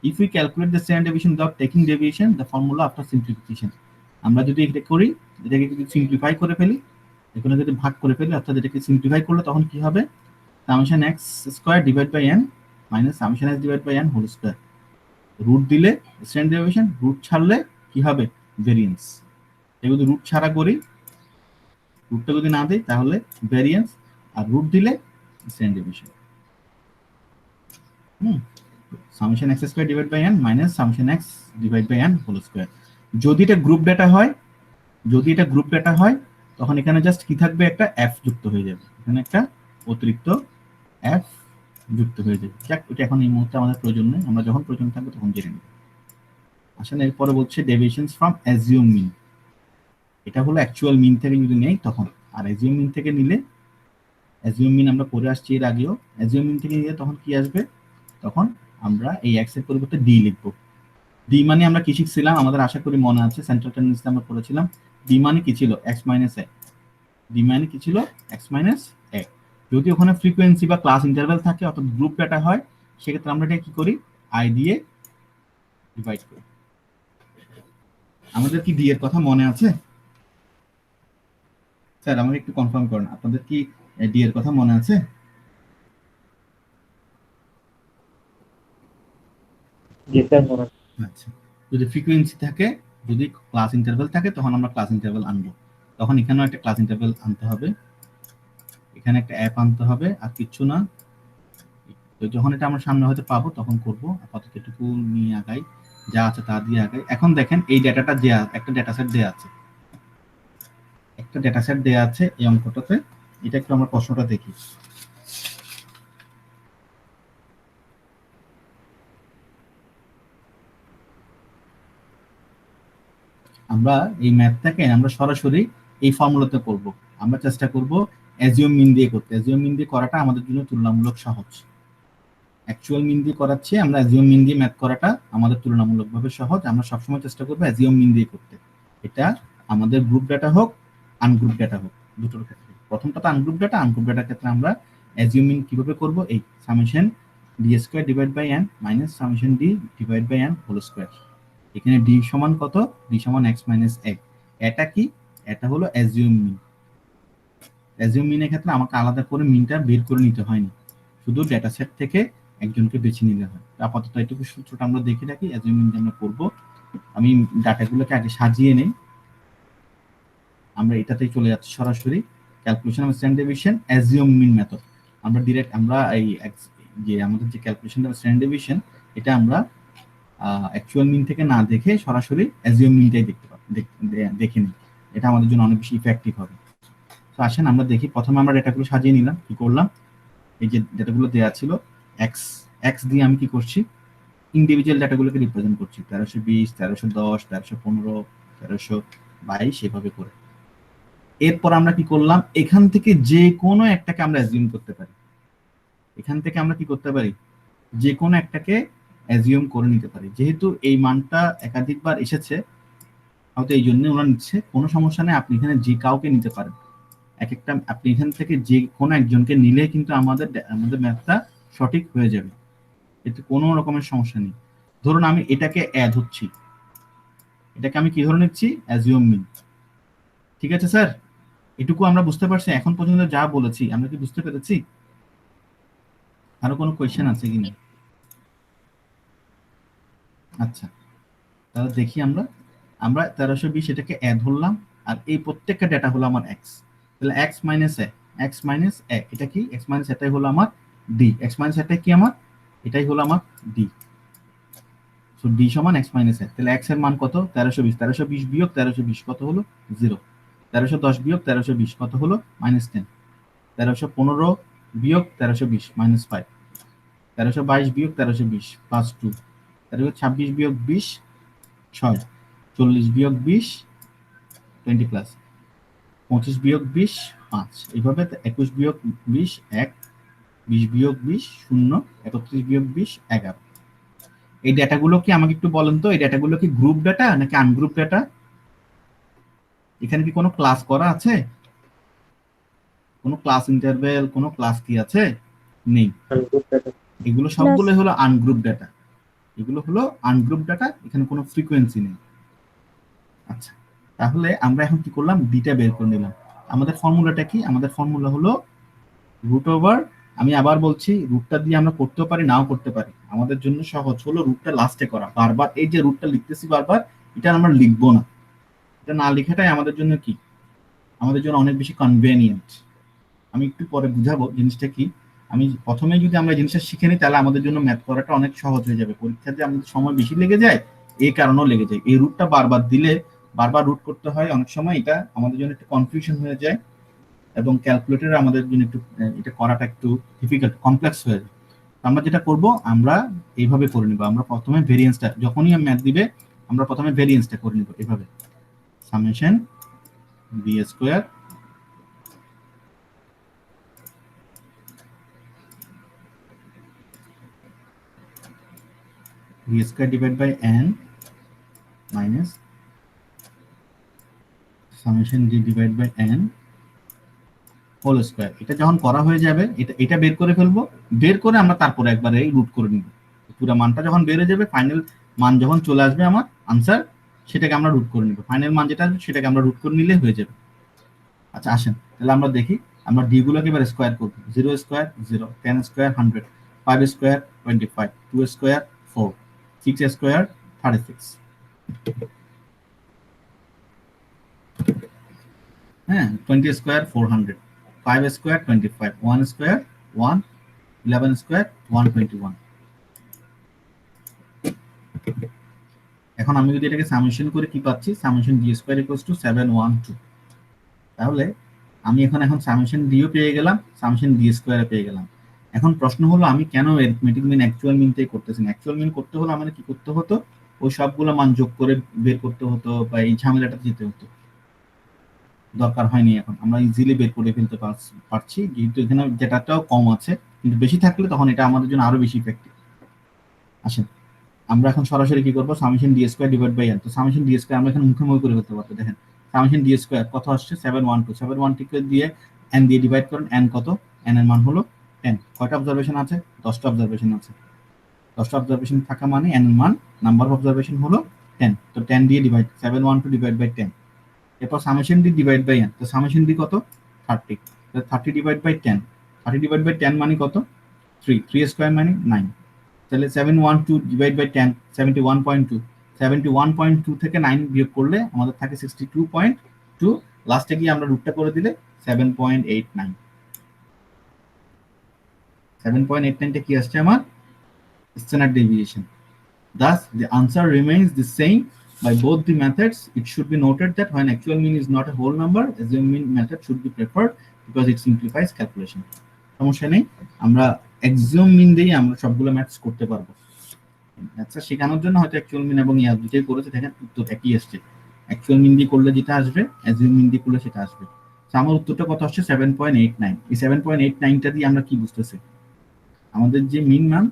if we calculate the standard deviation without taking deviation the formula after simplification। আমরা যদি এটা করি, এটাকে যদি সিম্পলিফাই করে ফেলি, এখানে যদি ভাগ করে ফেলি অর্থাৎ এটাকে সিম্পলিফাই করলে তখন কি হবে? Summation x square divide by n minus summation s divide by n whole square. Root দিলে স্ট্যান্ডার্ড ডেভিয়েশন, রুট ছাড়লে কি হবে? ভেরিয়েন্স। এই যদি রুট ছাড়া করি, রুটটা যদি না দেই তাহলে ভেরিয়েন্স, আর রুট দিলে standard deviation. Summation x square divide by n minus summation x divide by n whole square. যদি এটা গ্রুপ ডেটা হয়, যদি এটা গ্রুপ ডেটা হয় তখন এখানে জাস্ট কি থাকবে? একটা f যুক্ত হয়ে যাবে, এখানে একটা অতিরিক্ত f যুক্ত হয়ে যাবে। যাক, এটা এখন এই মুহূর্তে আমাদের প্রয়োজন নেই, আমরা যখন প্রয়োজন থাকবে তখন জেনে নেব। আসলে এরপরে বলছে ডেভিয়েশনস ফ্রম অ্যাজিউম মিন। এটা হলো অ্যাকচুয়াল মিন থেকে যদি নেই তখন, আর অ্যাজিউম মিন থেকে নিলে, অ্যাজিউম মিন আমরা পড়ে আসছি এর আগেও, অ্যাজিউম মিন থেকে নিলে তখন কি আসবে? তখন আমরা এই x এর পরিবর্তে d লিখব। d মানে আমরা কি শিখছিলাম? আমাদের আশা করি মনে আছে, সেন্ট্রাল টেন্ডেন্সি আমরা পড়েছিলাম। d মানে কি ছিল? x minus a। d মানে কি ছিল? x minus a। যদি ওখানে ফ্রিকোয়েন্সি বা ক্লাস ইন্টারভ্যাল থাকে অর্থাৎ গ্রুপ ডেটা হয়, সেক্ষেত্রে আমরা এটা কি করি? i দিয়ে ডিভাইড করি। আমাদের কি d এর কথা মনে আছে? স্যার আমাকে একটু কনফার্ম করেন, আপনাদের কি d এর কথা মনে আছে? আচ্ছা, যদি ফ্রিকোয়েন্সি থাকে, যদি ক্লাস ইন্টারভ্যাল থাকে তখন আমরা ক্লাস ইন্টারভ্যাল আনবো। তখন এখানেও একটা ক্লাস ইন্টারভ্যাল আনতে হবে, এখানে একটা অ্যাপ আনতে হবে, আর কিছু না। তো যখন এটা আমরা সামনে হয়তো পাবো তখন করব, আপাতত এটুকু নিয়ে আগাই, যা আছে তা দিয়ে আগাই। এখন দেখেন এই ডেটাটা দেয়া, একটা ডেটা সেট দেয়া আছে, একটা ডেটা সেট দেয়া আছে এই অঙ্কটাতে। এটা একটু আমরা প্রশ্নটা দেখি। আমরা এই ম্যাথটাকে আমরা সরাসরি এই ফর্মুলাতে করব। আমরা চেষ্টা করব অ্যাজিউম মিন দিয়ে করতে। অ্যাজিউম মিন দিয়ে করাটা আমাদের জন্য তুলনামূলক সহজ। অ্যাকচুয়াল মিন দিয়ে করাচ্ছে, আমরা অ্যাজিউম মিন দিয়ে ম্যাথ করাটা আমাদের তুলনামূলকভাবে সহজ। আমরা সবসময় চেষ্টা করব অ্যাজিউম মিন দিয়ে করতে। এটা আমাদের গ্রুপ ডেটা হোক, আনগ্রুপ ডেটা হোক, দুটোর ক্ষেত্রে। প্রথমটা তো আনগ্রুপ ডেটা, আনগ্রুপ ডেটার ক্ষেত্রে আমরা অ্যাজিউম মিন কিভাবে করব? এই summation d square divide by n minus summation d divide by n whole square. এখানে d সমান কত? d সমান x মাইনাস a। এটা কি? এটা হলো অ্যাজিউম মিন। অ্যাজিউম মিনের ক্ষেত্রে আমাকে আলাদা করে মিনটা বের করে নিতে হয়নি, শুধু ডেটা সেট থেকে একজনকে বেছে নিতে হয়। আপাতত এটুকু সূত্রটা আমরা দেখে রাখি, অ্যাজিউম মিন আমরা করব। আমি ডাটাগুলোকে আগে সাজিয়ে নেই, আমরা এটাতেই চলে যাচ্ছি সরাসরি। Calculation of standard deviation assume mean method. আমরা ডিরেক্ট আমরা এই যে আমাদের যে ক্যালকুলেশন অফ স্ট্যান্ডার্ড ডেভিয়েশন, এটা আমরা অ্যাকচুয়াল মিন থেকে না দেখে সরাসরি অ্যাজিউম মিনটাই দেখে নিই। এটা আমাদের জন্য অনেক বেশি ইফেক্টিভ হবে। তো আসেন আমরা দেখি। প্রথমে আমরা ডেটাগুলো সাজিয়ে নিলাম। কি করলাম? এই যে ডেটাগুলো দেওয়া ছিল এক্স দিয়ে আমি কি করছি? ইন্ডিভিজুয়াল ডেটাগুলোকে রিপ্রেজেন্ট করছি, 1320, 1310, 1315, 1322 এভাবে করে। এরপর আমরা কি করলাম? এখান থেকে যে কোনো একটাকে আমরা অ্যাজিউম করতে পারি। এখান থেকে আমরা কি করতে পারি? যে কোনো একটাকে অ্যাজিউম করে নিতে পারি। যেহেতু এই মানটা একাধিকবার এসেছে, হয়তো এই জন্য ওরা নিচ্ছে, কোনো সমস্যা নেই। আপনি এখানে যে কাউকে নিতে পারেন, এক একটা আপনি এখান থেকে যে কোনো একজনকে নিলে কিন্তু আমাদের ম্যাথটা সঠিক হয়ে যাবে, এতে কোনো রকমের সমস্যা নেই। ধরুন আমি এটাকে ধরছি, এটাকে আমি কি ধরে নিচ্ছি, অ্যাজিউম মিন। ঠিক আছে স্যার, এটুকু আমরা বুঝতে পারছি? এখন পর্যন্ত যা বলেছি আমরা কি বুঝতে পেরেছি? আরো কোনো কোয়েশ্চেন আছে কিনা? আচ্ছা, তাহলে দেখি আমরা আমরা 1320 এটাকে ধরলাম, আর এই প্রত্যেকটা ডেটা হলো আমার এক্স। তাহলে এক্স মাইনাস এটা কি, এক্স মাইনাস এটাই হলো আমার ডি, এক্স মাইনাস এটাই কি আমার, এটাই হলো আমার ডি। সো ডি সমান এক্স মাইনাস তাহলে এক্স এর মান কত, 1320, 1320 বিয়োগ 1320 কত হলো, 0। 1310 বিয়োগ 1320 কত হলো, -10। 1315 বিয়োগ 1320 -5। 1322 বিয়োগ 1320 +2। 1326 বিয়োগ 20 6। 40 বিয়োগ 20 20 প্লাস 25 বিয়োগ 20 5। এইভাবে 21 বিয়োগ 20 1, 20 বিয়োগ 20 0, 31 বিয়োগ 20 11। এই ডেটাগুলো কি আমাকে একটু বলেন তো, এই ডেটাগুলো কি গ্রুপ ডেটা নাকি আনগ্রুপ ডেটা? এখানে কি কোনো ক্লাস করা আছে? কোনো ক্লাস ইন্টারভেল, কোনো ক্লাস কি আছে? নেই। এগুলো সবগুলো হলো আনগ্রুপ ডেটা, এগুলো হলো আনগ্রুপ ডেটা, এখানে কোনো ফ্রিকোয়েন্সি নেই। আচ্ছা, তাহলে আমরা এখন কি করলাম, ডিটা বের করে নিলাম। আমাদের ফর্মুলাটা কি, আমাদের ফর্মুলা হলো রুট ওভার, আমি আবার বলছি রুটটা দিয়ে আমরা করতেও পারি নাও করতে পারি, আমাদের জন্য সহজ হলো রুটটা লাস্টে করা। বারবার এই যে রুটটা লিখতেছি বারবার, এটা আমরা লিখবো না, এটা না লেখাটাই আমাদের জন্য কি, আমাদের জন্য অনেক বেশি কনভেনিয়েন্ট। আমি একটু পরে বুঝাবো জিনিসটা কি। আমি প্রথমে যদি আমরা জিনিসটা শিখে নিই তাহলে আমাদের জন্য ম্যাথ করাটা অনেক সহজ হয়ে যাবে। পরীক্ষাতে আমাদের সময় বেশি লেগে যায়, এই কারণেও লেগে যায়। এই রুটটা বারবার দিলে, বারবার রুট করতে হয়, অনেক সময় এটা আমাদের জন্য একটু কনফিউশন হয়ে যায়, এবং ক্যালকুলেটরে আমাদের জন্য একটু এটা করাটা একটু ডিফিকাল্ট, কমপ্লেক্স হয়ে যায়। আমরা যেটা করব, আমরা এইভাবে করে নিব। আমরা প্রথমে ভেরিয়েন্সটা, যখনই ম্যাথ দিবে আমরা প্রথমে ভেরিয়েন্সটা করে নিব এইভাবে, summation b square b square divided by n minus summation d divided by n whole square. এটা যখন করা হয়ে যাবে, এটা বের করে ফেলবো, বের করে আমরা তারপরে একবারে রুট করে নিব। পুরো মানটা যখন বের হয়ে যাবে, ফাইনাল মান যখন চলে আসবে আমার আনসার, সেটাকে আমরা রুট করে নিব। ফাইনাল মান যেটা আসবে সেটাকে আমরা রুট করে নিলে হয়ে যাবে। আচ্ছা আসেন তাহলে আমরা দেখি, আমরা ডি গুলোকে এবার স্কয়ার করব। 0 square 0, 10 square 100, 5 square 25, 2 square 4, 6 square 36, হ্যাঁ 20 স্কয়ার 400, 5 স্কয়ার 25, 1 স্কয়ার 1, 11 স্কয়ার 121। এখন আমি যদি এটাকে সামেশন করে কি পাচ্ছি, summation d square equals to 712। তাহলে আমি এখন সামেশন ডিও পেয়ে গেলাম, সামেশন ডি স্কয়ার পেয়ে গেলাম। এখন প্রশ্ন হলো আমি কেন অ্যারিথমেটিক মিন অ্যাকচুয়াল মিনটাই করতেছি না? অ্যাকচুয়াল মিন করতে হলে আমাদের কি করতে হতো, ওই সবগুলো মান যোগ করে বের করতে হতো, বা এই ঝামেলাটা যেতে হতো, দরকার হয়নি। এখন আমরা ইজিলি বের করে ফেলতে পারছি, যেহেতু এখানে ডেটাটাও কম আছে, কিন্তু বেশি থাকলে তখন এটা আমাদের জন্য আরো বেশি ইফেক্টিভ। আসেন আমরা এখন সরাসরি কি করবো, summation d square divide by n. তো সামেশন ডি স্কয়ার আমরা এখানে মুখোমুখি করে ফেলতে পারবো। দেখেন সামেশন ডি স্কয়ার কত আসছে, 712। 712 দিয়ে এন দিয়ে ডিভাইড করেন, এন কত, এন এর মান হলো 10। কয়টা অবজারভেশন আছে, 10টা অবজারভেশন আছে। 10টা অবজারভেশন থাকা মানে এন এর মান, নাম্বার অফ অবজারভেশন হলো 10। তো 10 দিয়ে ডিভাইড, 712 ডিভাইড বাই 10। এরপর summation d divide by n. তো সামেশন ডি কত, 30। তো 30 ডিভাইড বাই 10, 30 ডিভাইড বাই 10 মানে কত, 3, 3 স্কয়ার মানে 9। তাহলে 712 ডিভাইড বাই 10, 71.2। 71.2 থেকে 9 বিয়োগ করলে আমাদের থাকে 62.2। লাস্টে গিয়ে আমরা রুটটা করে দিলে 7.89। 7.89টা কি আসছে আমার, standard deviation. Thus, the answer remains the same by both the methods. It should be noted that when actual mean is not a whole number, assume mean method should be preferred because it simplifies calculation. সমস্যা নেই, আমরা assume mean দিয়ে আমরা সবগুলো ম্যাথস করতে পারবো। আচ্ছা, শেখানোর জন্য হয়তো অ্যাকচুয়াল মিন এবং ইয়ার দুটোই করেছে, দেখেন উত্তর একই আসছে। অ্যাকচুয়াল মিন দিয়ে করলে যেটা আসবে, অ্যাজিউম মিন দিয়ে করলে সেটা আসবে। আমার উত্তরটা কত আসছে, 7.89। এই 7.89টা দিয়ে আমরা কি বুঝতেছি, আমাদের যে মিন মান,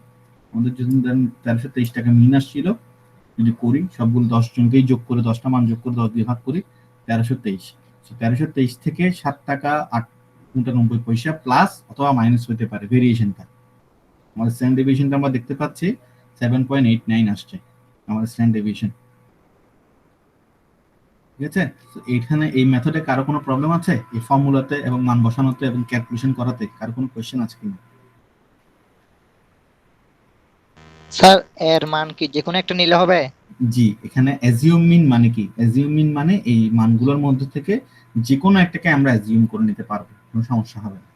আমাদের যদি 1323 টাকা মিন আসছিল, যদি করি সবগুলো 10 জনকেই যোগ করে, 10টা মান যোগ করে 10 দিয়ে ভাগ করি, 1323। 1323 থেকে 7 টাকা 8 পয়সা প্লাস অথবা মাইনাস হতে পারে, ভেরিয়েশনটা। আমাদের সেম ডেভিয়েশনটা আমরা দেখতে পাচ্ছি 7.89 আসছে আমাদের স্ট্যান্ডার্ড ডেভিয়েশন। ঠিক আছে, তো এইখানে এই মেথডে কারো কোনো প্রবলেম আছে এই ফর্মুলাতে এবং মান বসানোতে এবং ক্যালকুলেশন করাতে? কারো কোনো কোশ্চেন আছে কিনা? স্যার এর মান কি যে কোনো একটা নিলে হবে? জি, এখানে অ্যাজিউম মিন মানে কি? অ্যাজিউম মিন মানে এই মানগুলোর মধ্যে থেকে যে কোনো একটাকে আমরা অ্যাজিউম করে নিতে পারবো, কোনো সমস্যা হবে না।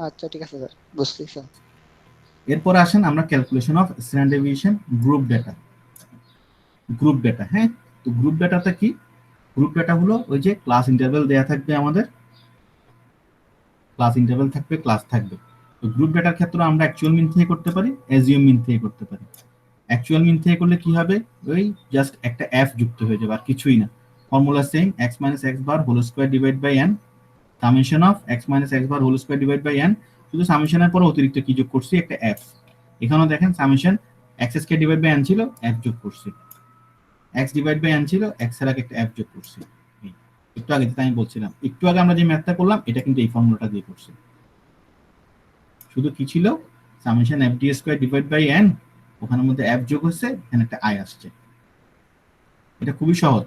আচ্ছা ঠিক আছে স্যার, বুঝছি স্যার। এরপর আসেন আমরা calculation of standard deviation group data. Group data, হ্যাঁ, তো গ্রুপ ডেটাটা কি? গ্রুপ ডেটা হলো ওই যে ক্লাস ইন্টারভ্যাল দেয়া থাকবে, আমাদের ক্লাস ইন্টারভ্যাল থাকবে, ক্লাস থাকবে। তো গ্রুপ ডেটার ক্ষেত্রে আমরা অ্যাকচুয়াল মিন থেকে করতে পারি, অ্যাজিউম মিন থেকে করতে পারি। অ্যাকচুয়াল মিন থেকে করলে কি হবে, ওই জাস্ট একটা এফ যুক্ত হয়ে যাবে, আর কিছুই না। Formula same, x - x bar whole square divide by n, summation of x - x bar whole square divide by n। শুধু সামেশনের পর অতিরিক্ত কি যোগ করছি, একটা f। এখানেও দেখেন summation x square divide by n ছিল, f যোগ করছি, x ডিভাইড বাই n ছিল, x এর আগে একটা f যোগ করছি। একটু আগে যেটা আমি বলছিলাম, একটু আগে আমরা যে ম্যাথটা করলাম এটা কিন্তু এই ফর্মুলাটা দিয়ে করছি। শুধু কি ছিল, summation f d square divide by n, ওখানের মধ্যে f যোগ হচ্ছে, এখানে একটা i আসছে। এটা খুবই সহজ,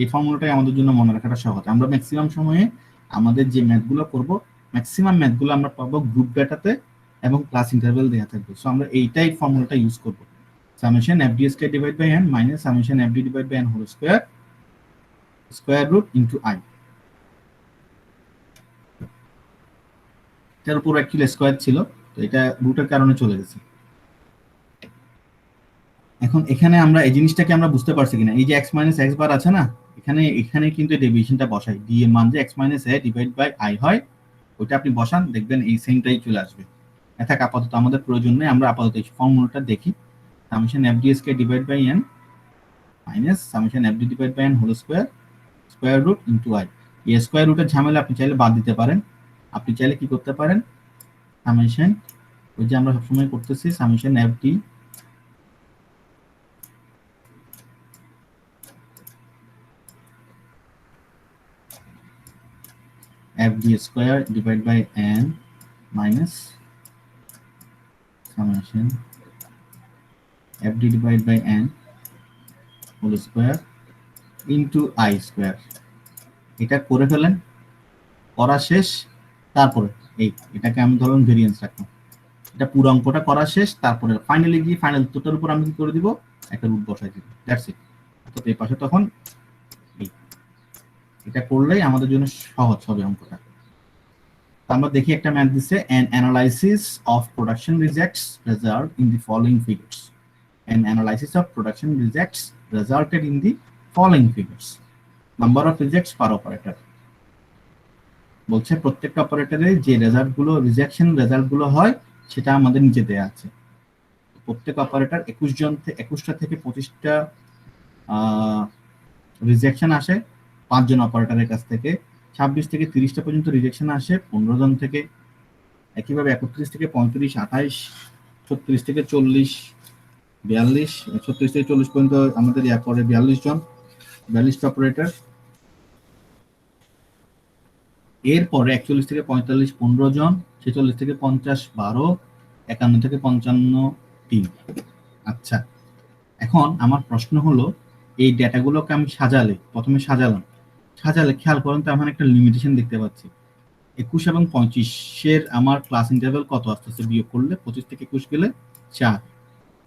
এই ফর্মুলাটাই আমাদের জন্য মনে রাখাটা সহজ। আমরা ম্যাক্সিমাম সময়ে আমাদের যে ম্যাথগুলো করব, ম্যাক্সিমাম ম্যাথগুলো আমরা পাবো গ্রুপ ডেটাতে এবং ক্লাস ইন্টারভ্যাল দেওয়া থাকবে। সো আমরা এইটাই ফর্মুলাটা ইউজ করব, summation f d square divide by n minus summation f d divide by n whole square square root into i। এটার উপর অ্যাকচুয়ালি স্কয়ার ছিল, তো এটা রুটের কারণে চলে গেছে। এখন এখানে আমরা এই জিনিসটাকে আমরা বুঝতে পারছি কিনা, এই যে x - x বার আছে না, এখানে কিন্তু ডেভিয়েশনটা বসাই, d এর মান যে x - a divide by i হয়, ওইটা আপনি বসান, দেখবেন এই সেমটাই চলে আসবে। এটা আপাতত আমাদের প্রয়োজন নেই, আমরা আপাতত এই ফর্মুলাটা দেখি। Summation f d square divide by n minus summation f d divide by n whole square square root into i। এই স্কয়ার রুটের ঝামেলা আপনি চাইলে বাদ দিতে পারেন। আপনি চাইলে কি করতে পারেন, সামেশন, ওই যে আমরা সবসময় করতেছি, summation f d f d square divided by n minus summation f d divided by n whole square into I square। এটা করে ফেলেন, করা শেষ। তারপরে এটাকে আমি ধরুন ভেরিয়েন্স রাখলাম, এটা পুরো অঙ্কটা করা শেষ। তারপরে ফাইনালি গিয়ে ফাইনাল উত্তরটার উপর আমি কি করে দিব, একটা রুট বসাই দিব, দ্যাটস ইট। তো এই পাশে তখন এটা করলেই আমাদের জন্য সহজ হবে অঙ্কটা। আমরা দেখি একটা ম্যাথ দিচ্ছে, an analysis of production rejects result in the following figures। an analysis of production rejects resulted in the following figures। number of rejects per operator বলছে প্রত্যেকটা অপারেটরে যে রেজাল্টগুলো, রিজেকশন রেজাল্টগুলো হয় সেটা আমাদের নিচে দেয়া আছে। প্রত্যেক অপারেটর 21টা থেকে 25টা রিজেকশন আসে 5 জন অপারেটরের কাছ থেকে। 26 থেকে 30টা পর্যন্ত রিজেকশন আসে 15 জন থেকে। একইভাবে 31 থেকে 35, 28, 36 থেকে 40, 42, 36 থেকে 40 পর্যন্ত আমাদের করে 42 জন, 42টা অপারেটর। এরপরে 41 থেকে 45 15 জন, 46 থেকে 50 12, 51 থেকে 55 3। আচ্ছা, এখন আমার প্রশ্ন হলো, এই ডেটাগুলোকে আমি প্রথমে সাজালে খেয়াল করেন তো, আমার একটা লিমিটেশন দেখতে পাচ্ছি। 21 এবং 25-এর আমার ক্লাস ইন্টারভ্যাল কত আসতেছে, বিয়োগ করলে 25 থেকে 21 গেলে 4।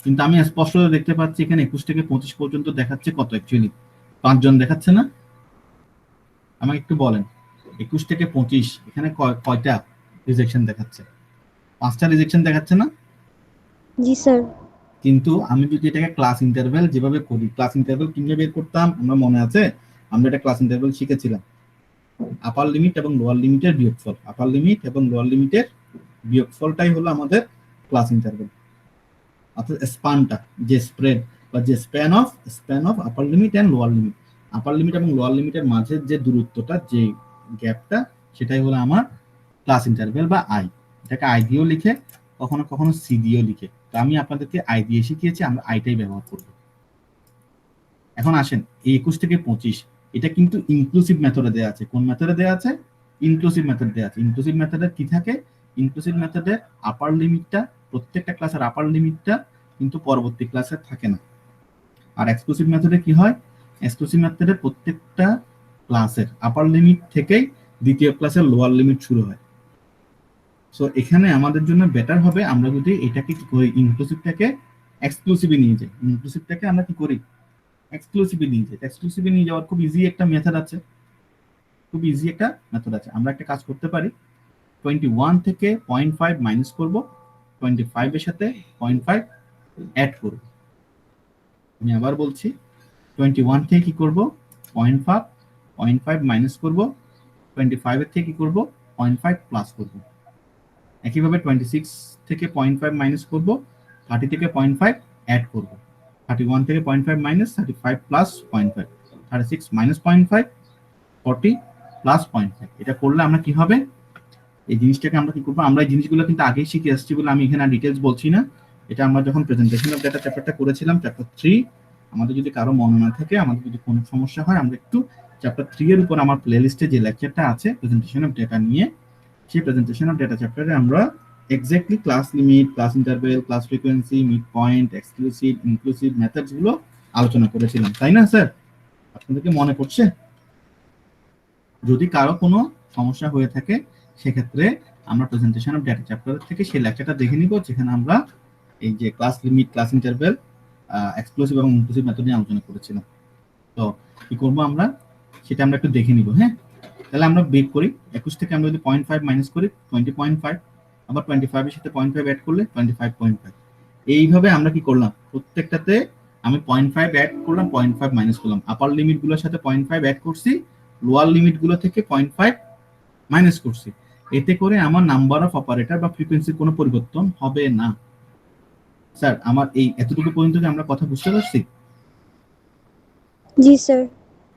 কিন্তু আমি স্পষ্ট দেখতে পাচ্ছি এখানে 21 থেকে 25 পর্যন্ত দেখাচ্ছে কত, অ্যাকচুয়ালি 5 জন দেখাচ্ছে না? আমাকে একটু বলেন, 21 থেকে 25 এখানে কয়টা রিজেকশন দেখাচ্ছে? 5টা রিজেকশন দেখাচ্ছে না? জি স্যার। কিন্তু আমি যদি এটাকে ক্লাস ইন্টারভ্যাল যেভাবে করি, ক্লাস ইন্টারভ্যাল কিভাবে বের করতাম আমরা মনে আছে? আমরা এটা ক্লাস ইন্টারভ্যাল শিখেছিলাম, আপার লিমিট এবং লোয়ার লিমিটের বিয়োগফল। আপার লিমিট এবং লোয়ার লিমিটের বিয়োগফলটাই হলো আমাদের ক্লাস ইন্টারভ্যাল। অর্থাৎ স্প্যানটা, যে স্প্রেড বা যে span of upper limit and lower limit, upper limit এবং লোয়ার লিমিটের মাঝের যে দূরত্বটা, যে গ্যাপটা, সেটাই হলো আমার ক্লাস ইন্টারভ্যাল বা আই। এটাকে আই দিয়েও লিখে, কখনো কখনো সি দিয়েও লিখে। তো আমি আপনাদেরকে আই দিয়ে শিখিয়েছি, আমরা আইটাই ব্যবহার করব। এখন আসেন, এই 21 থেকে 25 এটা কিন্তু ইনক্লুসিভ মেথডে দেওয়া আছে। কোন মেথডে দেওয়া আছে? ইনক্লুসিভ মেথড দেওয়া আছে। ইনক্লুসিভ মেথডে কি থাকে? ইনক্লুসিভ মেথডে আপার লিমিটটা, প্রত্যেকটা ক্লাসের আপার লিমিটটা কিন্তু পরবর্তী ক্লাসে থাকে না। আর এক্সক্লুসিভ মেথডে কি হয়, এক্সক্লুসিভ মেথডে প্রত্যেকটা ক্লাসের আপার লিমিট থেকেই দ্বিতীয় ক্লাসের লোয়ার লিমিট শুরু হয়। সো এখানে আমাদের জন্য বেটার হবে আমরা যদি এটাকে কি করি, ইনক্লুসিভটাকে এক্সক্লুসিভে নিয়ে যাই। ইনক্লুসিভটাকে আমরা কি করি, এক্সক্লুসিভে নিয়ে যাই। এক্সক্লুসিভে নিয়ে যাওয়ার খুব ইজি একটা মেথড আছে, খুব ইজি একটা মেথড আছে। আমরা একটা কাজ করতে পারি, 21 থেকে 0.5 মাইনাস করব, 25 এর সাথে 0.5 অ্যাড করব। আমি আবার বলছি, 21 থেকে কি করব, 0.5 মাইনাস করব, 25 এর থেকে কি করব, 0.5 প্লাস করব। একইভাবে 26 থেকে 0.5 মাইনাস করব, 30 থেকে 0.5 অ্যাড করব, 31 থেকে 0.5 মাইনাস 35 প্লাস 0.5, 36 মাইনাস 0.5, 40 প্লাস 0.5। এটা করলে আমরা কি হবে, এই জিনিসটাকে আমরা কি করবো, আমরা এই জিনিসগুলো কিন্তু আগেই শিখে আসছি বলে আমি এখানে ডিটেলস বলছি না। এটা আমরা যখন প্রেজেন্টেশন অফ ডেটা চ্যাপ্টারটা করেছিলাম, চ্যাপ্টার 3, আমাদের যদি কারো মনে না থাকে, আমাদের যদি কোনো সমস্যা হয়, আমরা একটু চ্যাপ্টার 3 এর উপর আমার প্লেলিস্টে যে লেকচারটা আছে প্রেজেন্টেশন অফ ডেটা নিয়ে, সেই প্রেজেন্টেশন অফ ডেটা চ্যাপ্টারে আমরা exactly class limit, class interval, class frequency, mid point, exclusive, inclusive methods গুলো আলোচনা করেছিলাম, তাই না স্যার? আপনাদেরকে মনে পড়ছে? যদি কারো কোনো সমস্যা হয়ে থাকে সেক্ষেত্রে আমরা প্রেজেন্টেশন অফ ডেটা চ্যাপ্টার থেকে সেই লেকচারটা দেখে নিব, যেখানে আমরা এই যে class limit, class interval, exclusive এবং ইনক্লুসিভ মেথড নিয়ে আলোচনা করেছিলাম। তো কি করব আমরা, সেটা আমরা একটু দেখে নিব। হ্যাঁ, তাহলে আমরা বের করি, 21 থেকে আমরা যদি 0.5 মাইনাস করি 20.5, আবার 25 এর সাথে 0.5 অ্যাড করলে 25.5। এইভাবে আমরা কি করলাম, প্রত্যেকটাতে আমি 0.5 অ্যাড করলাম, 0.5 মাইনাস করলাম, আপার লিমিট গুলোর সাথে 0.5 অ্যাড করছি, লোয়ার লিমিট গুলো থেকে 0.5 মাইনাস করছি। এতে করে আমার নাম্বার অফ অপারেটর বা ফ্রিকোয়েন্সির কোনো পরিবর্তন হবে না। স্যার আমার এই এতটুকু পর্যন্ত কি আমরা কথা বুঝতে পারছি? জি স্যার।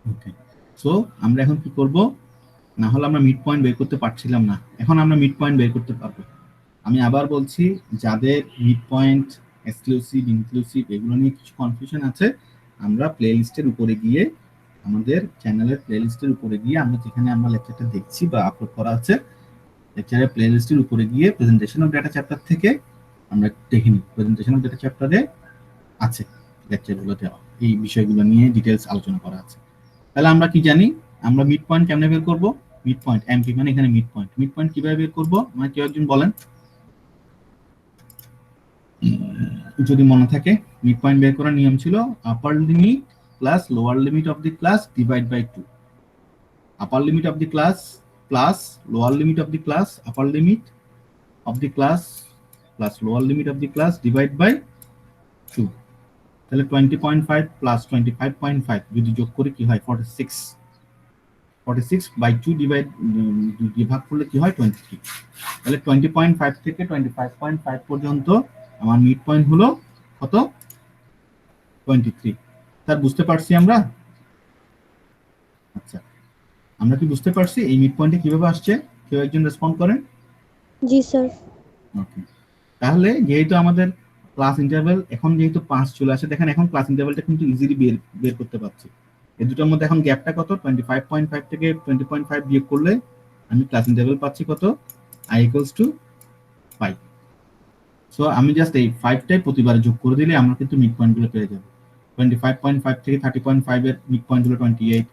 ওকে, সো আমরা এখন কি করব, না হলে আমরা মিড পয়েন্ট বের করতে পারছিলাম না, এখন আমরা মিড পয়েন্ট বের করতে পারবো। আমি আবার বলছি, যাদের মিড পয়েন্ট, এক্সক্লুসিভ, ইনক্লুসিভ এগুলো নিয়ে কিছু কনফিউশন আছে, আমরা প্লে লিস্টের উপরে গিয়ে, আমাদের চ্যানেলের প্লে লিস্টের উপরে গিয়ে, আমরা যেখানে আমরা লেকচারটা দেখছি বা আপলোড করা আছে, লেকচারের প্লে লিস্টের উপরে গিয়ে প্রেজেন্টেশন অফ ডেটা চ্যাপ্টার থেকে আমরা দেখে নিই। প্রেজেন্টেশন অফ ডেটা চ্যাপ্টারে আছে লেকচারগুলোতে এই বিষয়গুলো নিয়ে ডিটেলস আলোচনা করা আছে। তাহলে আমরা কি জানি, আমরা মিড পয়েন্ট কেমনে বের করব, মিড পয়েন্ট এমপি মানে এখানে মিড পয়েন্ট, মিড পয়েন্ট কিভাবে বের করব, মানে কেউ একজন বলেন যদি মনে থাকে। মিড পয়েন্ট বের করার নিয়ম ছিল upper limit plus lower limit of the class divide by 2, upper limit of the class plus lower limit of the class, upper limit of the class plus lower limit of the class divide by 2। তাহলে 20.5 প্লাস 25.5 যদি যোগ করি কি হয়, 46, 46 বাই 2 ভাগ করলে কি হয়, 23। তাহলে 20.5 থেকে 25.5 পর্যন্ত আমার মিড পয়েন্ট হলো কত, 23। স্যার বুঝতে পারছি আমরা? আচ্ছা, আমরা কি বুঝতে পারছি এই মিড পয়েন্টে কিভাবে আসছে? কেউ একজন রেসপন্ড করেন। জি স্যার। ওকে, তাহলে যেহেতু আমাদের ক্লাস ইন্টারভেল এখন যেহেতু 5 চলে আসে, দেখেন এখন ক্লাস ইন্টারভেলটা কিন্তু ইজিলি বের করতে পারছি। এই দুটোর মধ্যে এখন গ্যাপটা কত, 25.5 থেকে 20.5 বিয়োগ করলে আমি ক্লাস ইন্টারভেল পাচ্ছি কত, i = 5। সো আমি জাস্ট এই 5টাই প্রতিবার যোগ করে দিলে আমরা কিন্তু মিড পয়েন্ট গুলো পেয়ে যাব। 25.5 থেকে 30.5 এর মিড পয়েন্ট গুলো 28,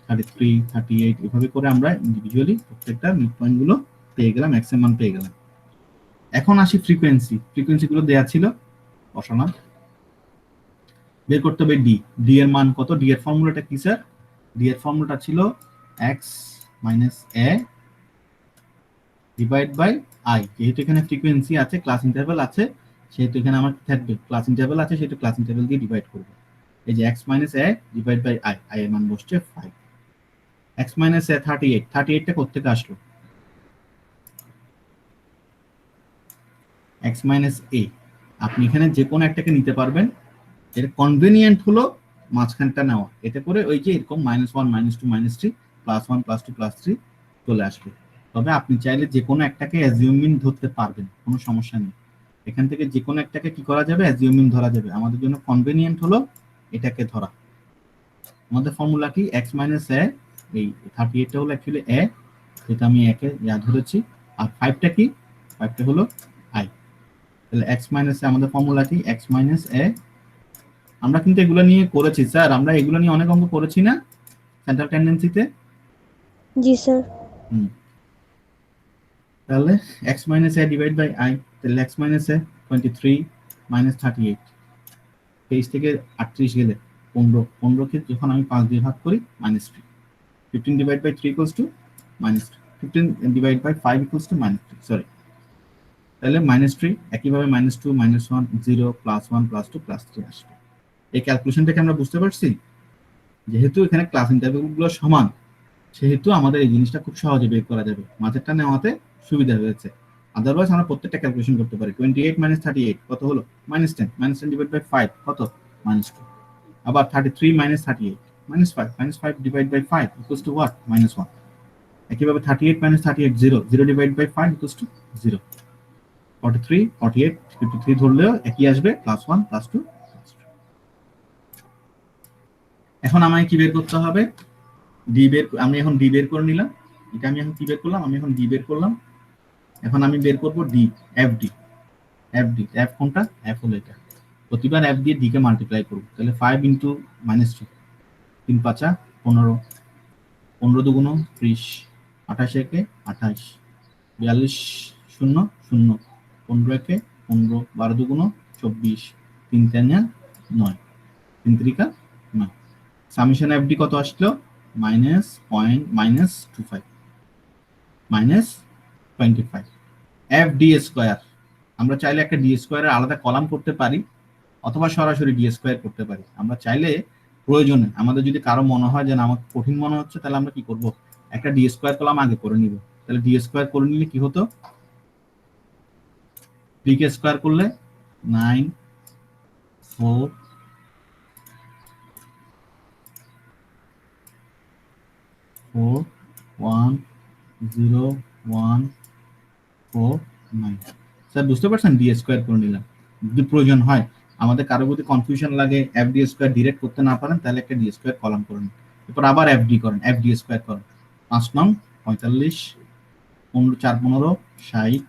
33, 38 এভাবে করে আমরা ইন্ডিভিজুয়ালি প্রত্যেকটা মিড পয়েন্ট গুলো পেয়ে গেলাম, ম্যাক্সিমাম মান পেয়ে গেলাম। এখন আসি ফ্রিকোয়েন্সি, ফ্রিকোয়েন্সি গুলো দেয়া ছিল, বসালাম, বের করতে হবে ডি। ডি এর মান কত, ডি এর ফর্মুলাটা কি স্যার? ডি এর ফর্মুলাটা ছিল x - a divide by i। যেহেতু এখানে ফ্রিকোয়েন্সি আছে, ক্লাস ইন্টারভেল আছে, সেহেতু এখানে আমার থাকবে ক্লাস ইন্টারভেল আছে, সেহেতু ক্লাস ইন্টারভেল দিয়ে ডিভাইড করব। এই যে x - a divide by i, i এর মান বসছে 5। x - a 38, 38টা কোথা থেকে আসলো, x - a আপনি এখানে যে কোনো একটাকে নিতে পারবেন, এর কনভেনিয়েন্ট হলো মাঝখানটা নেওয়া, এতে করে ওই যে এরকম -1 -2 -3 +1 +2 +3 চলে আসবে। তবে আপনি চাইলে যে কোনো একটাকে অ্যাজিউমিং ধরতে পারবেন, কোনো সমস্যা নেই। এখান থেকে যে কোনো একটাকে কি করা যাবে, অ্যাজিউমিং ধরা যাবে। আমাদের জন্য কনভেনিয়েন্ট হলো এটাকে ধরা। আমাদের ফর্মুলা কি, x - a, এই 38টা হলো অ্যাকচুয়ালি a, যেটা আমি একে ধরেছি, আর 5টা কি, 5টা হলো i। তাহলে এক্স মাইনাস এ আমাদের ফর্মুলা কি, এক্স মাইনাস এ। আমরা কিন্তু এগুলো নিয়ে করেছি স্যার, আমরা এগুলো নিয়ে অনেক অঙ্ক করেছি না সেন্ট্রাল টেন্ডেন্সিতে। जी सर। তাহলে x minus a divide by i, তাহলে x মাইনাস a 23 মাইনাস 38, 23 থেকে 38 গেলে 15, 15 কে যখন আমি 5 দিয়ে ভাগ করি minus 3, 15 divide by 3 equals to minus 3, 15 divide by 5 equals to minus 3, sorry. তাহলে মাইনাস 3, একইভাবে minus 2 minus 1 0 plus 1 plus 2 plus 3 আসবে। এই ক্যালকুলেশনটাকে আমরা বুঝতে পারছি। যেহেতু এখানে ক্লাস ইন্টারভ্যালগুলো সমান, সেহেতু আমাদের এই জিনিসটা খুব সহজে বের করা যাবে, মাঝেরটা নেওয়াতে সুবিধা হয়েছে। আদারওয়াইজ আমরা প্রত্যেকটা ক্যালকুলেশন করতে পারি। 28 মাইনাস 38 কত হলো, মাইনাস 10, মাইনাস 10 ডিভাইড বাই 5 কত, মাইনাস 2। আবার 33 minus 38 minus 5, minus 5 divide by 5 equals to what, minus 1। একইভাবে 38 minus 38 0, 0 divide by 5 equals to 0। 43 48 53 ধরলেও একই আসবে, প্লাস 1 প্লাস 2। এখন আমায় কি বের করতে হবে, ডি বের। আমি এখন ডি বের করে নিলাম, এটা আমি এখন কি বের করলাম, আমি এখন ডি বের করলাম। এখন আমি বের করব D, F D. F D, F কোনটা, এফ হলো এটা। প্রতিবার এফ দিয়ে ডি কে মাল্টিপ্লাই করব। তাহলে 5 ইনটু মাইনাস 2, 3 5 15, 15 দুগুণ 30, 28 একে 28, 42 0 0, 15 একে 15, 12 দুগুণ 24, 3 3 9, 3 3 9। সামেশন এফ ডি কত আসলো, minus 0.25 minus 25 F d square. আমরা চাইলে একটা ডি স্কোয়ারের আলাদা কলাম করতে পারি, অথবা সরাসরি ডি স্কোয়ার করতে পারি। আমরা চাইলে প্রয়োজনে, আমাদের যদি কারো মনে হয় যে না আমার কঠিন মনে হচ্ছে, তাহলে আমরা কি করব, একটা ডি স্কোয়ার কলাম আগে করে নিব। তাহলে ডি স্কোয়ার করে নিলে কি হতো, ডি কে স্কোয়ার করলে 9 4 4 1 0 1 4 9। স্যার বুঝতে পারছেন, ডি স্কোয়ার করে নিলাম। যদি প্রয়োজন হয়, আমাদের কারো যদি কনফিউশন লাগে, এফ ডি স্কোয়ার ডিরেক্ট করতে না পারেন, তাহলে একটা ডি স্কোয়ার কলাম করে নিন। এরপর আবার এফ ডি করেন, এফ ডি স্কোয়ার করেন। 5 নং 45, 15 4 15 60,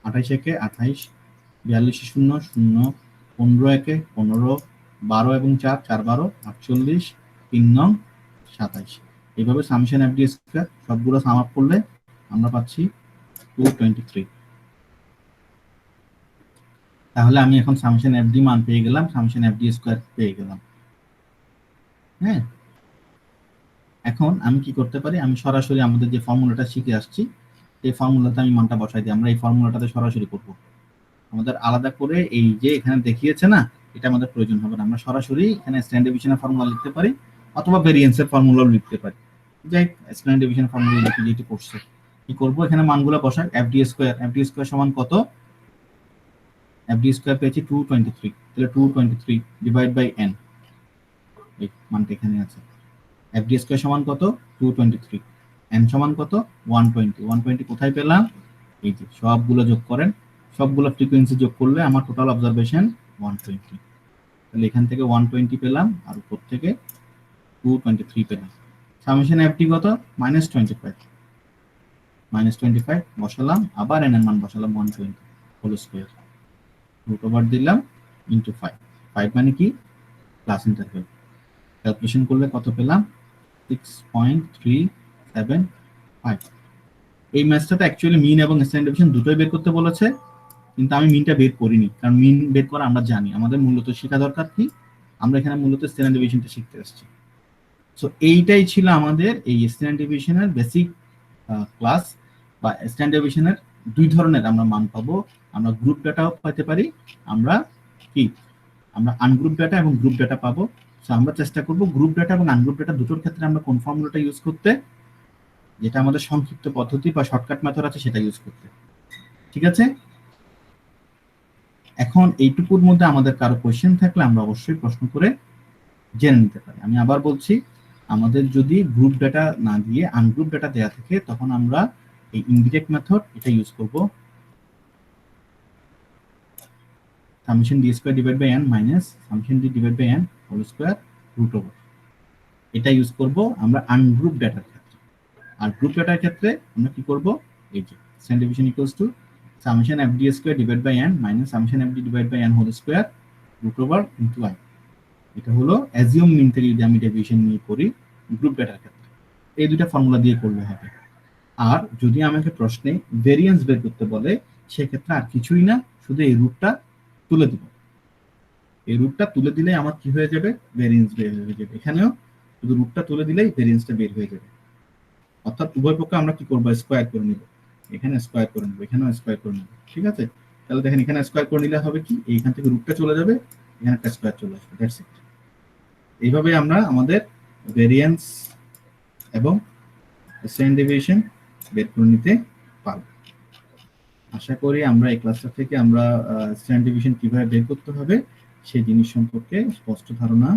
28 একে 28, 42 0 0, 15 একে 15, 12 এবং 4 4 12 48, 3 নং 27। এইভাবে সামেশন এফ ডি স্কোয়ার সবগুলো সাম আপ করলে আমরা পাচ্ছি 223। তাহলে আমি এখন সামেশন এফ ডি মান পেয়ে গেলাম, সামেশন এফ ডি স্কোয়ার পেয়ে গেলাম। হ্যাঁ, এখন আমি কি করতে পারি, আমি সরাসরি আমাদের যে ফর্মুলাটা শিখে আসছি, এই ফর্মুলাতে আমি মানটা বসাই দিই। আমরা এই ফর্মুলাটাতে সরাসরি করব, আমাদের আলাদা করে এই যে এখানে দেখিয়েছে না, এটা আমাদের প্রয়োজন হবে না। আমরা সরাসরি এখানে স্ট্যান্ডার্ড ডেভিয়েশনের ফর্মুলা লিখতে পারি, অথবা ভেরিয়েন্সের ফর্মুলাও লিখতে পারি। যাই স্ট্যান্ডার্ড ডেভিয়েশন ফর্মুলা লিখে যেটি করছে, কি করব, এখানে মানগুলো বসাই। এফ ডি স্কোয়ার সমান কত, এফ ডি স্কোয়ার পেয়েছি 223, তাহলে 223 ডিভাইড বাই এন, এই মানটা এখানে আছে। এফ ডি স্কোয়ার সমান কত, 223, এন সমান কত, 120। 120 কোথায় পেলাম, এই যে সবগুলো যোগ করেন, সবগুলো ফ্রিকোয়েন্সি যোগ করলে আমার টোটাল অবজারভেশন 120। তাহলে এখান থেকে 120 পেলাম, আর উপর থেকে 223 পেলাম। সামেশন এফ ডি কত, -25 বসালাম, আবার এন এর মান বসালাম 120 হোল স্কয়ার, রুট ওভার দিলাম ইনটু 5। 5 মানে কি, ক্লাস ইন্টারভ্যাল। ক্যালকুলেশন করলে কত পেলাম, 6.375। এই ম্যাথটাতে অ্যাকচুয়ালি মিন এবং স্ট্যান্ডার্ড ডেভিয়েশন দুটোই বের করতে বলেছে, কিন্তু আমি মিনটা বের করিনি, কারণ মিন বের করা আমরা জানি। আমাদের মূলত শেখা দরকার কি, আমরা এখানে মূলত স্ট্যান্ডার্ড ডেভিয়েশনটা শিখতে আসছি। সো এইটাই ছিল আমাদের এই স্ট্যান্ডার্ড ডেভিয়েশনের বেসিক ক্লাস, বা স্ট্যান্ডার্ড ডেভিয়েশনের দুই ধরনের আমরা মান পাবো। আমরা গ্রুপ ডাটাও পেতে পারি, আমরা আনগ্রুপ ডাটা এবং গ্রুপ ডাটা পাবো। সো আমরা চেষ্টা করব গ্রুপ ডাটা এবং আনগ্রুপ ডাটা দুটোর ক্ষেত্রে আমরা কোন ফর্মুলাটা ইউজ করতে, যেটা আমাদের সংক্ষিপ্ত পদ্ধতি বা শর্টকাট মেথড আছে সেটা ইউজ করতে। ঠিক আছে, এখন এইটুকুর মধ্যে আমাদের কারো কোয়েশ্চেন থাকলে আমরা অবশ্যই প্রশ্ন করে জেনে নিতে পারি। আমি আবার বলছি, আমাদের যদি গ্রুপ ডাটা না দিয়ে আনগ্রুপ ডাটা দেয়া থাকে, তখন আমরা এই ইনডিরেক্ট মেথড এটা ইউজ করব, summation d square divide by n minus summation d divide by n whole square root over, এটা ইউজ করব আমরা আনগ্রুপ ডাটার ক্ষেত্রে। আর গ্রুপ ডাটার ক্ষেত্রে আমরা কি করব, এই যে standard deviation equals to summation f d square divide by n minus summation f d divide by n whole square root over into i. এটা হলো অ্যাজিউম মিন থেকে যদি আমি ডেভিয়েশন নিয়ে করি গ্রুপ ডেটার ক্ষেত্রে, এই দুইটা ফর্মুলা দিয়ে করলে হবে। আর যদি আমাকে প্রশ্নে ভেরিয়েন্স বের করতে বলে সেক্ষেত্রে আর কিছুই না, শুধু এই রুটটা তুলে দিব। এই রুটটা তুলে দিলে আমার কি হয়ে যাবে, ভেরিয়েন্স বের হয়ে যাবে। এখানেও শুধু রুটটা তুলে দিলেই ভেরিয়েন্সটা বের হয়ে যাবে। অর্থাৎ উভয় পক্ষে আমরা কি করবো, স্কোয়ার করে নিব, এখানে স্কোয়ার করে নেবো, এখানেও স্কোয়ার করে নেবো। ঠিক আছে, তাহলে দেখেন এখানে স্কোয়ার করে নিলে হবে কি, এইখান থেকে রুটটা চলে যাবে, এখানে একটা স্কোয়ার চলে আসবে। That's it. এইভাবে আমরা আমাদের ভেরিয়েন্স এবং স্ট্যান্ডার্ড ডেভিয়েশন বের করে নিতে পারবো। আশা করি আমরা এই ক্লাসটা থেকে আমরা স্ট্যান্ডার্ড ডেভিয়েশন কিভাবে বের করতে হবে সেই জিনিস সম্পর্কে স্পষ্ট ধারণা